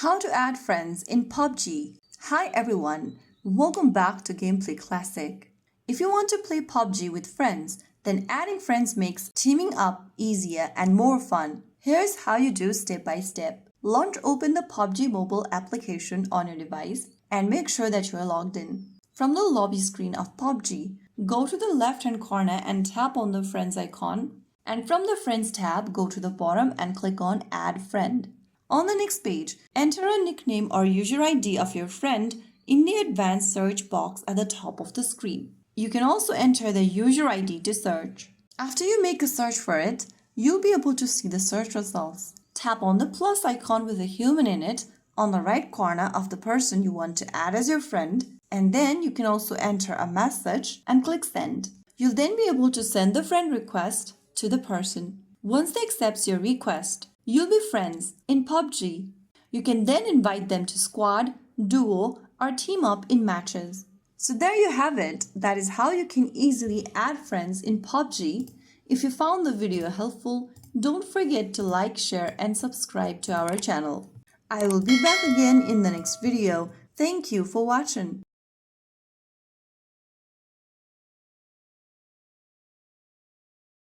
How to add friends in PUBG. Hi everyone, welcome back to Gameplay Classic. If you want to play PUBG with friends, then adding friends makes teaming up easier and more fun. Here's how you do step by step. Open the PUBG Mobile application on your device and make sure that you are logged in. From the lobby screen of PUBG, go to the left-hand corner and tap on the Friends icon. And from the Friends tab, go to the bottom and click on Add Friend. On the next page, enter a nickname or user ID of your friend in the advanced search box at the top of the screen. You can also enter the user ID to search. After you make a search for it, you'll be able to see the search results. Tap on the plus icon with a human in it on the right corner of the person you want to add as your friend, and then you can also enter a message and click send. You'll then be able to send the friend request to the person. Once they accept your request, you'll be friends in PUBG. You can then invite them to squad, duo, or team up in matches. So there you have it. That is how you can easily add friends in PUBG. If you found the video helpful, don't forget to like, share, and subscribe to our channel. I will be back again in the next video. Thank you for watching.